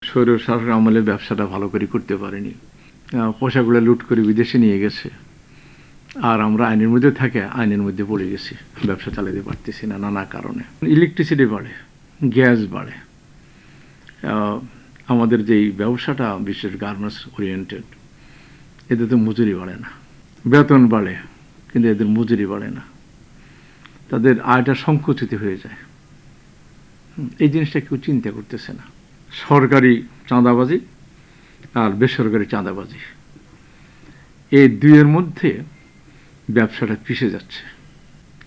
স্বৈর শাসক আমলে ব্যবসাটা ভালো করে করতে পারিনি, পয়সাগুলো লুট করে বিদেশে নিয়ে গেছে, আর আমরা আইনের মধ্যে থাকে আইনের মধ্যে পড়ে গেছি, ব্যবসা চালাতে পারতেছি না নানা কারণে। ইলেকট্রিসিটি বাড়ে, গ্যাস বাড়ে, আমাদের যেই ব্যবসাটা বিশেষ গার্মেন্টস ওরিয়েন্টেড, এদের তো মজুরি বাড়ে না, বেতন বাড়ে কিন্তু এদের মজুরি বাড়ে না, তাদের আয়টা সংকুচিত হয়ে যায়। এই জিনিসটা কেউ চিন্তা করতেছে না। সরকারি চাঁদাবাজি আর বেসরকারি চাঁদাবাজি, এই দুইয়ের মধ্যে ব্যবসাটা পিষে যাচ্ছে।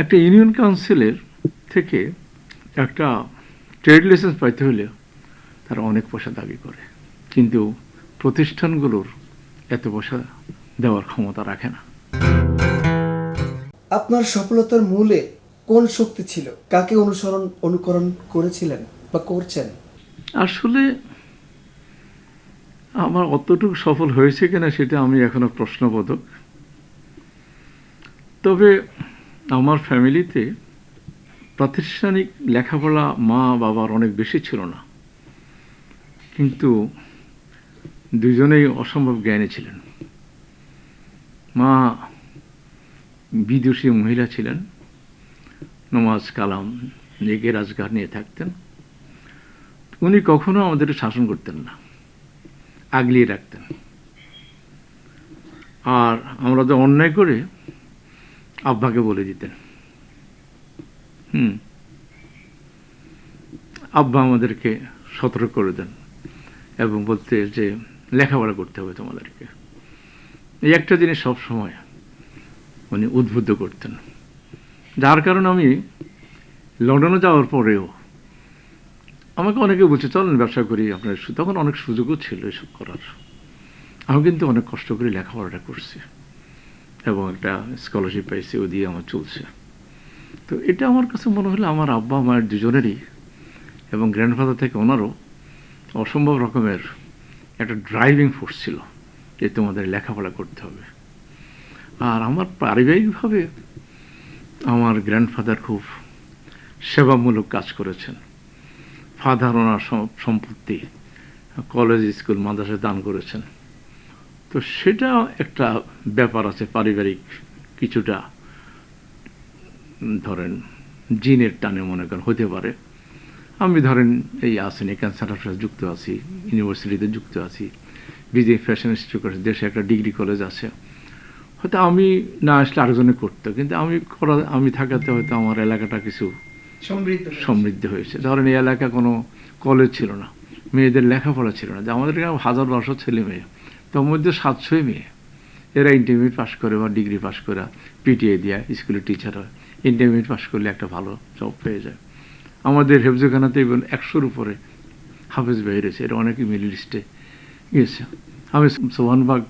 একটা ইউনিয়ন কাউন্সিলের থেকে একটা ট্রেড লাইসেন্স পাইতে হলে তারা অনেক পয়সা দাবি করে, কিন্তু প্রতিষ্ঠানগুলোর এত পয়সা দেওয়ার ক্ষমতা রাখে না। আপনার সফলতার মূলে কোন শক্তি ছিল? কাকে অনুকরণ করেছিলেন বা করছেন? আসলে আমার অতটুকু সফল হয়েছে কিনা সেটা আমি এখনো প্রশ্নবোধক। তবে আমার ফ্যামিলিতে প্রাতিষ্ঠানিক লেখাপড়া মা বাবার অনেক বেশি ছিল না, কিন্তু দুজনেই অসম্ভব জ্ঞানী ছিলেন। মা বিদুষী মহিলা ছিলেন, নমাজ কালাম নেকের আজগার নিয়ে থাকতেন। উনি কখনো আমাদের শাসন করতেন না, আগলিয়ে রাখতেন। আর আমরা তো অন্যায় করে আব্বাকে বলে দিতেন। আব্বা আমাদেরকে সতর্ক করে দেন এবং বলতে যে লেখাপড়া করতে হবে তোমাদেরকে। এই একটা জিনিস সবসময় উনি উদ্বুদ্ধ করতেন, যার কারণে আমি লন্ডনে যাওয়ার পরেও আমাকে অনেকে বলছে চলেন ব্যবসা করি আপনার, তখন অনেক সুযোগও ছিল এসব করার। আমি কিন্তু অনেক কষ্ট করে লেখাপড়াটা করছি এবং একটা স্কলারশিপ পাইছি, ও দিয়ে আমার চলছে। তো এটা আমার কাছে মনে হলো আমার আব্বা মায়ের দুজনেরই এবং গ্র্যান্ডফাদার থেকে ওনারও অসম্ভব রকমের একটা ড্রাইভিং ফোর্স ছিল যে তোমাদের লেখাপড়া করতে হবে। আর আমার পারিবারিকভাবে আমার গ্র্যান্ডফাদার খুব সেবামূলক কাজ করেছেন। ফাদার ওনার সম্পত্তি কলেজ স্কুল মাদ্রাসায় দান করেছেন। তো সেটা একটা ব্যাপার আছে, পারিবারিক কিছুটা ধরেন জিনের টানে মনে করেন হতে পারে। আমি ধরেন এই আসেনি ক্যান্সার হাসপাতালে যুক্ত আছি, ইউনিভার্সিটিতে যুক্ত আছি, বিজে ফ্যাশন ইনস্টিটিউট দেশে একটা ডিগ্রি কলেজ আছে। হয়তো আমি না আসলে আরেকজনে করতো, কিন্তু আমি থাকাতে হয়তো আমার এলাকাটা কিছু সমৃদ্ধ হয়েছে। ধরেন এই এলাকা কোনো কলেজ ছিল না, মেয়েদের লেখাপড়া ছিল না, যে আমাদের 1000-1200 ছেলে মেয়ে, তার মধ্যে 700 মেয়ে। এরা ইন্টারমিডিয়েট পাস করে বা ডিগ্রি পাস করে পিটিএ দেয়, স্কুলের টিচার হয়, ইন্টারমিডিয়েট পাস করলে একটা ভালো জব পেয়ে যায়। আমাদের হেফজোখানাতে 100-র উপরে হাফেজ বেরিয়েছে, এরা অনেকেই মিডল ইস্টে গিয়েছে। আমি সোহানবাগ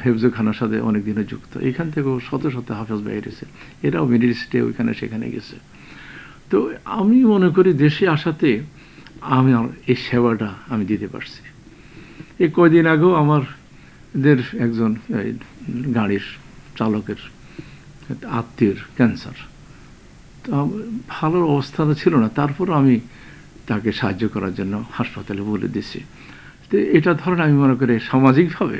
হেফজোখানার সাথে অনেক দিনে যুক্ত, এখান থেকেও শত শত হাফেজ বেরিয়েছে, এরাও মিডল ইস্টে ওইখানে সেখানে গেছে। তো আমি মনে করি দেশে আসাতে আমি এই সেবাটা আমি দিতে পারছি। এই কয়দিন আগেও আমাদের একজন গাড়ির চালকের আত্মীয়ের ক্যান্সার, তো ভালো অবস্থাটা ছিল না, তারপর আমি তাকে সাহায্য করার জন্য হাসপাতালে বলে দিয়েছি। তো এটা ধরেন আমি মনে করি সামাজিকভাবে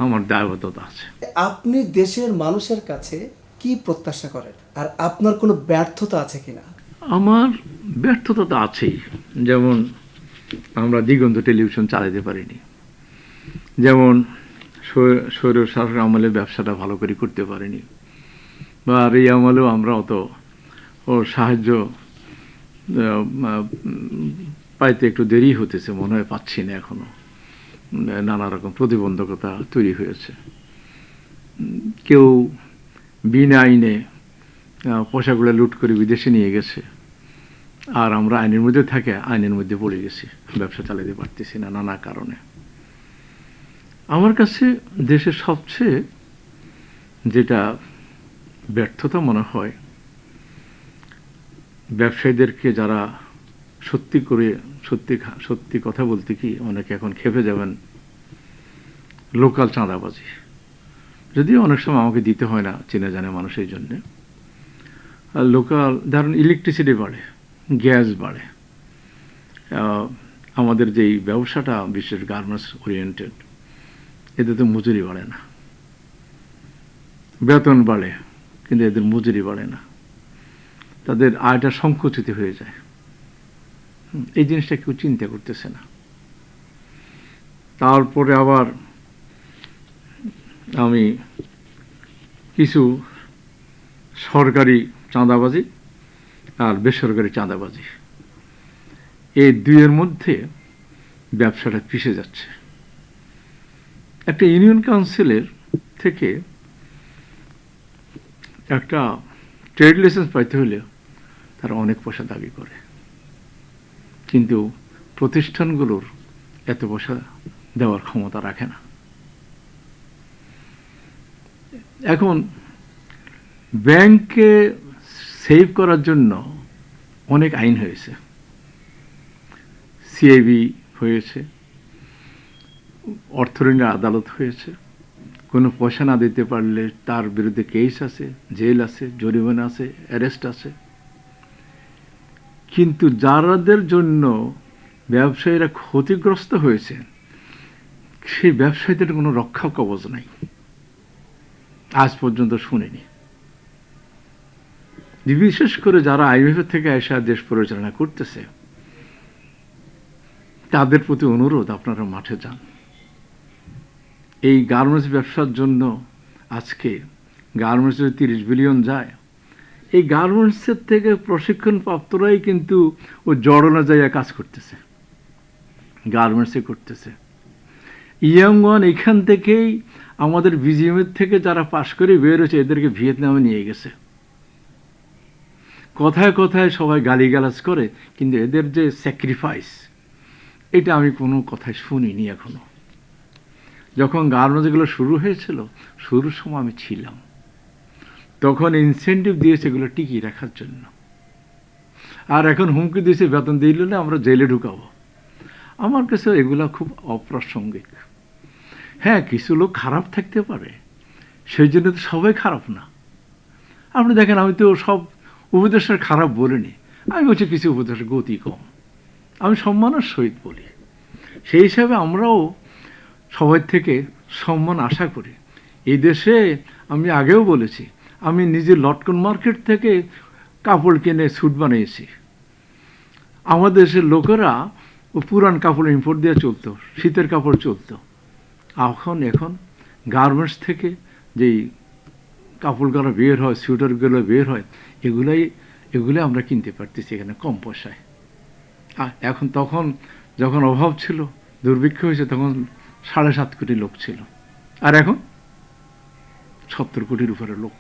আমার দায়বদ্ধতা আছে। আপনি দেশের মানুষের কাছে কি প্রত্যাশা করেন, আর আপনার কোনো ব্যর্থতা আছে কিনা? আমার ব্যর্থতা তো আছেই, যেমন আমরা দিগন্ত টেলিভিশন চালাতে পারিনি, যেমন স্বৈর শাসক আমলে ব্যবসাটা ভালো করে করতে পারিনি, বা এই আমলেও আমরা অত সাহায্য পাইতে একটু দেরি হতেছে, মনে হয় পাচ্ছি না এখনো, নানা রকম প্রতিবন্ধকতা তৈরি হয়েছে। কেউ বিনা আইনে পয়সাগুলো লুট করে বিদেশে নিয়ে গেছে, আর আমরা আইনের মধ্যে থাকে আইনের মধ্যে পড়ে গেছি, ব্যবসা চালাতে পারতেছি না নানা কারণে। আমার কাছে দেশের সবচেয়ে যেটা ব্যর্থতা মনে হয়, ব্যবসায়ীদেরকে যারা সত্যি কথা বলতে কি অনেকে এখন খেপে যাবেন, লোকাল চাঁদাবাজি, যদিও অনেক সময় আমাকে দিতে হয় না চেনা জানে মানুষের জন্য। আর লোকাল ধরুন ইলেকট্রিসিটি বাড়ে, গ্যাস বাড়ে, আমাদের যেই ব্যবসাটা বিশেষ গার্মেন্টস ওরিয়েন্টেড, এতে তো মজুরি বাড়ে না, বেতন বাড়ে কিন্তু এদের মজুরি বাড়ে না, তাদের আয়টা সংকুচিত হয়ে যায়। এই জিনিসটা কেউ চিন্তা করতেছে না। তারপরে আবার আমি কিছু সরকারি চাঁদাবাজি আর বেসরকারি চাঁদাবাজি, এই দুইয়ের মধ্যে ব্যবসাটা পিষে যাচ্ছে। একটা ইউনিয়ন কাউন্সিলের থেকে একটা ট্রেড লাইসেন্স পাইতে হলে তারা অনেক পয়সা দাবি করে, কিন্তু প্রতিষ্ঠানগুলোর এত পয়সা দেওয়ার ক্ষমতা রাখে না। এখন ব্যাংকে সেভ করার জন্য অনেক আইন হয়েছে, সিআইবি হয়েছে, অর্থঋণের আদালত হয়েছে, কোনো পয়সা না দিতে পারলে তার বিরুদ্ধে কেস আছে, জেল আছে, জরিমানা আছে, অ্যারেস্ট আছে। কিন্তু যাদের জন্য ব্যবসায়ীরা ক্ষতিগ্রস্ত হয়েছে সেই ব্যবসায়ীদের কোনো রক্ষা কবচ নাই, আজ পর্যন্ত শুনিনি। বিশেষ করে যারা আইএমএফ থেকে এসে দেশ পরিচালনা করতেছে তাদের প্রতি অনুরোধ, আপনারা মাঠে যান। এই গার্মেন্টস ব্যবসার জন্য আজকে গার্মেন্টস যদি 30 বিলিয়ন যায়, এই গার্মেন্টসের থেকে প্রশিক্ষণ প্রাপ্তরাই কিন্তু ও জড়না জায়গায় কাজ করতেছে, গার্মেন্টসে করতেছে। ইয়াং ওয়ান এখান থেকেই আমাদের বিজিএমের থেকে যারা পাশ করে বের হয়েছে এদেরকে ভিয়েতনামে নিয়ে গেছে। কথায় কথায় সবাই গালিগালাজ করে, কিন্তু এদের যে স্যাক্রিফাইস, এটা আমি কোনো কথায় শুনিনি এখনো। যখন গার্মেন্টসগুলো শুরু হয়েছিল, শুরুর সময় আমি ছিলাম, তখন ইনসেন্টিভ দিয়েছে এগুলো টিকিয়ে রাখার জন্য। আর এখন হুমকি দিয়েছে বেতন দিলে না আমরা জেলে ঢুকাবো। আমার কাছে এগুলো খুব অপ্রাসঙ্গিক। হ্যাঁ, কিছু লোক খারাপ থাকতে পারে, সেই জন্য তো সবাই খারাপ না। আপনি দেখেন, আমি তো সব উপদেশের খারাপ বলিনি, আমি বলছি কিছু উপদেশের গতি কম, আমি সম্মানের সহিত বলি। সেই হিসাবে আমরাও সবার থেকে সম্মান আশা করি। এই দেশে আমি আগেও বলেছি, আমি নিজে লটকন মার্কেট থেকে কাপড় কিনে স্যুট বানিয়েছি। আমাদের দেশের লোকেরা পুরান কাপড় ইম্পোর্ট দিয়ে চলতো, শীতের কাপড় চলতো। এখন গার্মেন্টস থেকে যেই কাপড়গুলো বের হয়, সোয়েটারগুলো বের হয়, এগুলাই আমরা কিনতে পারতেছি এখানে কম পয়সায়। এখন তখন যখন অভাব ছিল, দুর্ভিক্ষ হয়েছে, তখন 7.5 কোটি লোক ছিল, আর এখন 70 কোটির উপরে লোক।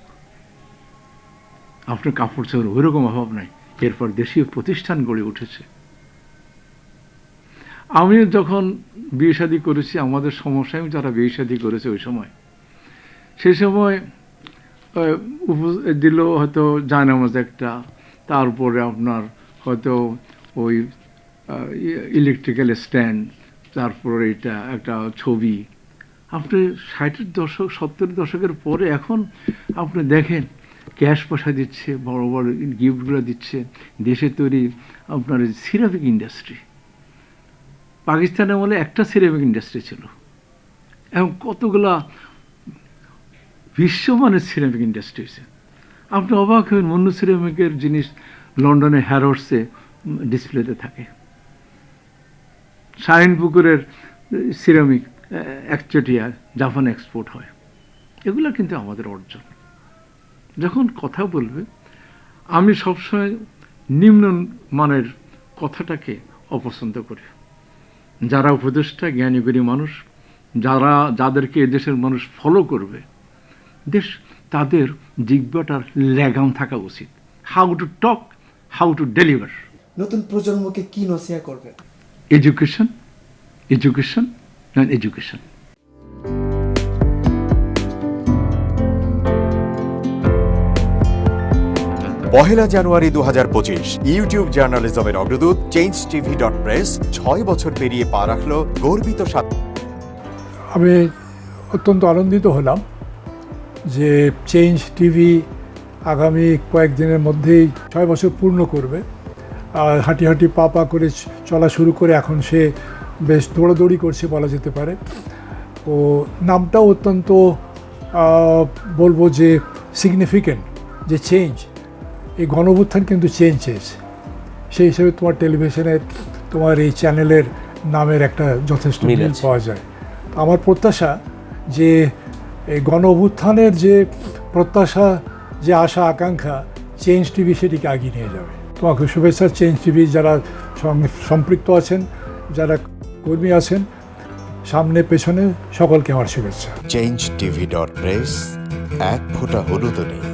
আপনার কাপড় চোপড় ওইরকম অভাব নাই। এরপর দেশীয় প্রতিষ্ঠান গড়ে উঠেছে। আমি যখন বিয়ে শাদী করেছি, আমাদের সমস্যায় যারা বিয়ে শাদী করেছে ওই সময়, সেই সময় দিল হয়তো জায়নামাজ একটা, তারপরে আপনার হয়তো ওই ইলেকট্রিক্যাল স্ট্যান্ড, তারপরে এটা একটা ছবি। আপনি 60-এর দশক 70-এর দশকের পরে এখন আপনি দেখেন ক্যাশ পয়সা দিচ্ছে, বড় বড় গিফটগুলো দিচ্ছে, দেশে তৈরি আপনার সিরামিক ইন্ডাস্ট্রি। পাকিস্তানে বলে একটা সিরামিক ইন্ডাস্ট্রি ছিল, এবং কতগুলা বিশ্বমানের সিরামিক ইন্ডাস্ট্রি হয়েছে। আপনি অবাক হবেন, মন্য সিরামিকের জিনিস লন্ডনে হ্যারোডসে ডিসপ্লেতে থাকে। শাহিনপুকুরের সিরামিক একচেটিয়া জাপানে এক্সপোর্ট হয়। এগুলো কিন্তু আমাদের অর্জন। যখন কথা বলবে, আমি সবসময় নিম্ন মানের কথাটাকে অপছন্দ করি। যারা উপদেষ্টা, জ্ঞানীগুণী মানুষ, যাদেরকে এদেশের মানুষ ফলো করবে, তাদের জিহ্বাটার লাগাম থাকা উচিত। How to talk, how to deliver. নতুন প্রজন্মকে কি নসিহত করবে? Education, education and education. পহেলা জানুয়ারি 2025 ইউটিউব জার্নালিজমের অগ্রদূত changetv.press 6 বছর পেরিয়ে পা রাখল গর্বিত আমি অত্যন্ত আনন্দিত হলাম যে চেঞ্জ টিভি আগামী কয়েকদিনের মধ্যেই 6 বছর পূর্ণ করবে। হাঁটি হাঁটি পা পা করে চলা শুরু করে এখন সে বেশ দৌড়াদৌড়ি করছে বলা যেতে পারে। ও নামটাও অত্যন্ত বলবো যে সিগনিফিক্যান্ট, যে চেঞ্জ, এই গণঅভ্যুত্থান কিন্তু চেঞ্জ চেয়েছে। সেই হিসেবে তোমার টেলিভিশনের, তোমার এই চ্যানেলের নামের একটা যথেষ্ট মিল পাওয়া যায়। আমার প্রত্যাশা যে এই গণঅভ্যুত্থানের যে প্রত্যাশা, যে আশা আকাঙ্ক্ষা, চেঞ্জ টিভি সেটিকে এগিয়ে নিয়ে যাবে। তোমাকে শুভেচ্ছা চেঞ্জ টিভি যারা সম্পৃক্ত আছেন, যারা কর্মী আছেন, সামনে পেছনে সকলকে আমার শুভেচ্ছা। changetv.press, এক ফোঁটা হলুদও নেই।